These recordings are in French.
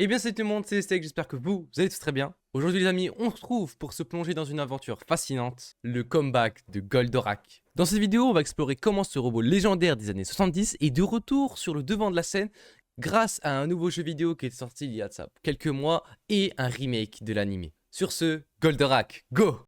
Eh bien salut tout le monde, c'est Steak, j'espère que vous allez tous très bien. Aujourd'hui les amis, on se retrouve pour se plonger dans une aventure fascinante, le comeback de Goldorak. Dans cette vidéo, on va explorer comment ce robot légendaire des années 70 est de retour sur le devant de la scène grâce à un nouveau jeu vidéo qui est sorti il y a de ça quelques mois et un remake de l'anime. Sur ce, Goldorak, go!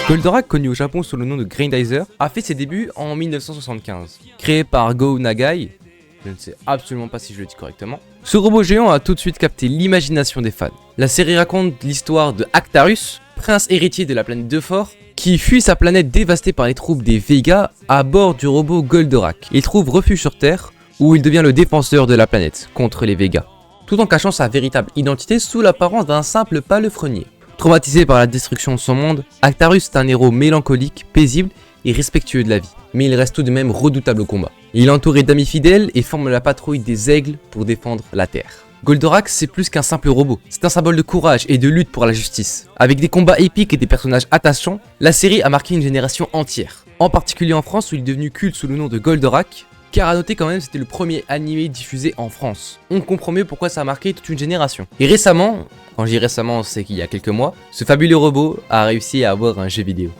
Goldorak, connu au Japon sous le nom de Grindizer, a fait ses débuts en 1975. Créé par Go Nagai, je ne sais absolument pas si je le dis correctement, ce robot géant a tout de suite capté l'imagination des fans. La série raconte l'histoire de Actarus, prince héritier de la planète Deufor, qui fuit sa planète dévastée par les troupes des Vega à bord du robot Goldorak. Il trouve refuge sur Terre, où il devient le défenseur de la planète contre les Vega, tout en cachant sa véritable identité sous l'apparence d'un simple palefrenier. Traumatisé par la destruction de son monde, Actarus est un héros mélancolique, paisible et respectueux de la vie. Mais il reste tout de même redoutable au combat. Il est entouré d'amis fidèles et forme la patrouille des aigles pour défendre la Terre. Goldorak, c'est plus qu'un simple robot. C'est un symbole de courage et de lutte pour la justice. Avec des combats épiques et des personnages attachants, la série a marqué une génération entière. En particulier en France où il est devenu culte sous le nom de Goldorak, car à noter quand même c'était le premier animé diffusé en France. On comprend mieux pourquoi ça a marqué toute une génération. Et récemment, quand je dis récemment c'est qu'il y a quelques mois, ce fabuleux robot a réussi à avoir un jeu vidéo.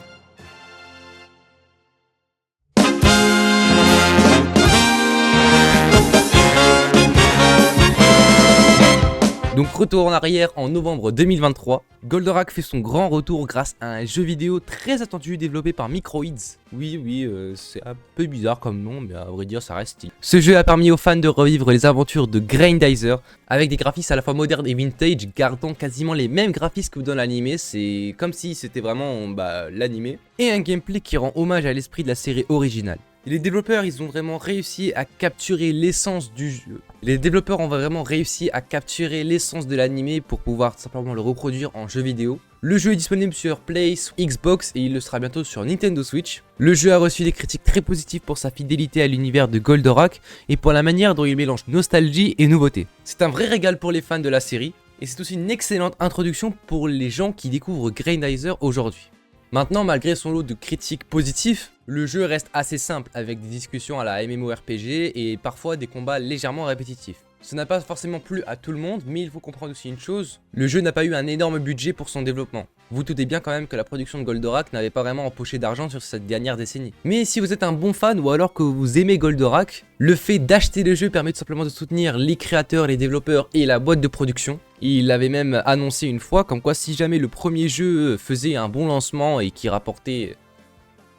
Donc retour en arrière en novembre 2023, Goldorak fait son grand retour grâce à un jeu vidéo très attendu développé par Microids. Oui, c'est un peu bizarre comme nom, mais à vrai dire ça reste stylé. Ce jeu a permis aux fans de revivre les aventures de Grindizer avec des graphismes à la fois modernes et vintage, gardant quasiment les mêmes graphismes que dans l'anime. C'est comme si c'était vraiment l'anime. Et un gameplay qui rend hommage à l'esprit de la série originale. Les développeurs, ils ont vraiment réussi à capturer l'essence du jeu. Les développeurs ont vraiment réussi à capturer l'essence de l'anime pour pouvoir simplement le reproduire en jeu vidéo. Le jeu est disponible sur Play, Xbox et il le sera bientôt sur Nintendo Switch. Le jeu a reçu des critiques très positives pour sa fidélité à l'univers de Goldorak et pour la manière dont il mélange nostalgie et nouveauté. C'est un vrai régal pour les fans de la série et c'est aussi une excellente introduction pour les gens qui découvrent Grindizer aujourd'hui. Maintenant, malgré son lot de critiques positives, le jeu reste assez simple avec des discussions à la MMORPG et parfois des combats légèrement répétitifs. Ce n'a pas forcément plu à tout le monde, mais il faut comprendre aussi une chose, le jeu n'a pas eu un énorme budget pour son développement. Vous doutez bien quand même que la production de Goldorak n'avait pas vraiment empoché d'argent sur cette dernière décennie. Mais si vous êtes un bon fan ou alors que vous aimez Goldorak, le fait d'acheter le jeu permet tout simplement de soutenir les créateurs, les développeurs et la boîte de production. Il avait même annoncé une fois comme quoi si jamais le premier jeu faisait un bon lancement et qui rapportait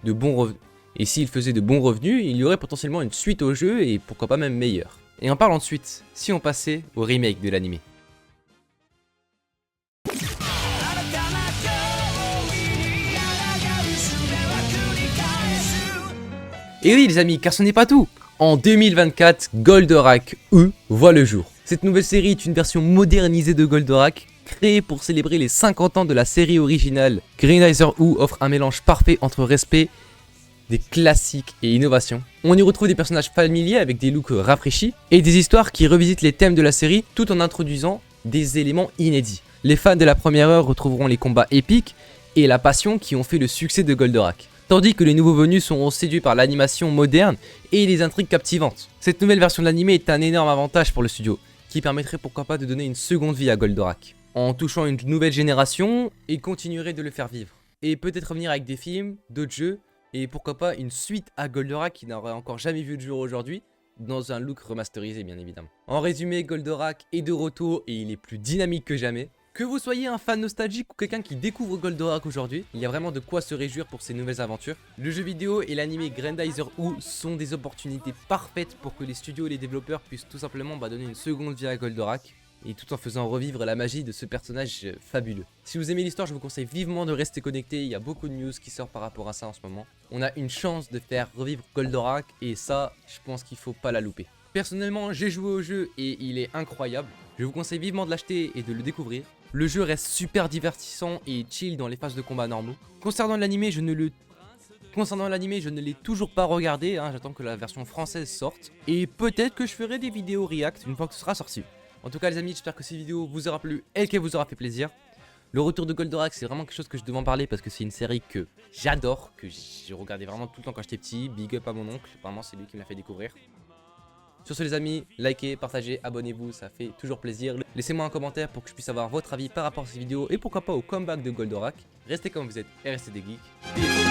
de bons revenus, et s'il faisait de bons revenus, il y aurait potentiellement une suite au jeu et pourquoi pas même meilleure. Et en parlant de suite, si on passait au remake de l'anime. Et oui les amis, car ce n'est pas tout. En 2024, Goldorak U voit le jour. Cette nouvelle série est une version modernisée de Goldorak, créée pour célébrer les 50 ans de la série originale. Grindizer U offre un mélange parfait entre respect, des classiques et innovation. On y retrouve des personnages familiers avec des looks rafraîchis et des histoires qui revisitent les thèmes de la série tout en introduisant des éléments inédits. Les fans de la première heure retrouveront les combats épiques et la passion qui ont fait le succès de Goldorak. Tandis que les nouveaux venus seront séduits par l'animation moderne et les intrigues captivantes. Cette nouvelle version de l'anime est un énorme avantage pour le studio, qui permettrait pourquoi pas de donner une seconde vie à Goldorak. En touchant une nouvelle génération, et continuerait de le faire vivre. Et peut-être revenir avec des films, d'autres jeux, et pourquoi pas une suite à Goldorak qui n'aurait encore jamais vu le jour aujourd'hui, dans un look remasterisé bien évidemment. En résumé, Goldorak est de retour et il est plus dynamique que jamais. Que vous soyez un fan nostalgique ou quelqu'un qui découvre Goldorak aujourd'hui, il y a vraiment de quoi se réjouir pour ces nouvelles aventures. Le jeu vidéo et l'anime Grindizer U sont des opportunités parfaites pour que les studios et les développeurs puissent tout simplement donner une seconde vie à Goldorak, et tout en faisant revivre la magie de ce personnage fabuleux. Si vous aimez l'histoire, je vous conseille vivement de rester connecté, il y a beaucoup de news qui sortent par rapport à ça en ce moment. On a une chance de faire revivre Goldorak et ça, je pense qu'il faut pas la louper. Personnellement, j'ai joué au jeu et il est incroyable. Je vous conseille vivement de l'acheter et de le découvrir. Le jeu reste super divertissant et chill dans les phases de combat normaux. Concernant l'anime, je ne l'ai toujours pas regardé, j'attends que la version française sorte. Et peut-être que je ferai des vidéos react une fois que ce sera sorti. En tout cas les amis, j'espère que cette vidéo vous aura plu et qu'elle vous aura fait plaisir. Le retour de Goldorak, c'est vraiment quelque chose que je devais en parler parce que c'est une série que j'adore, que je regardais vraiment tout le temps quand j'étais petit. Big up à mon oncle, vraiment c'est lui qui me l'a fait découvrir. Sur ce les amis, likez, partagez, abonnez-vous, ça fait toujours plaisir. Laissez-moi un commentaire pour que je puisse avoir votre avis par rapport à cette vidéo et pourquoi pas au comeback de Goldorak. Restez comme vous êtes et restez des geeks. Peace.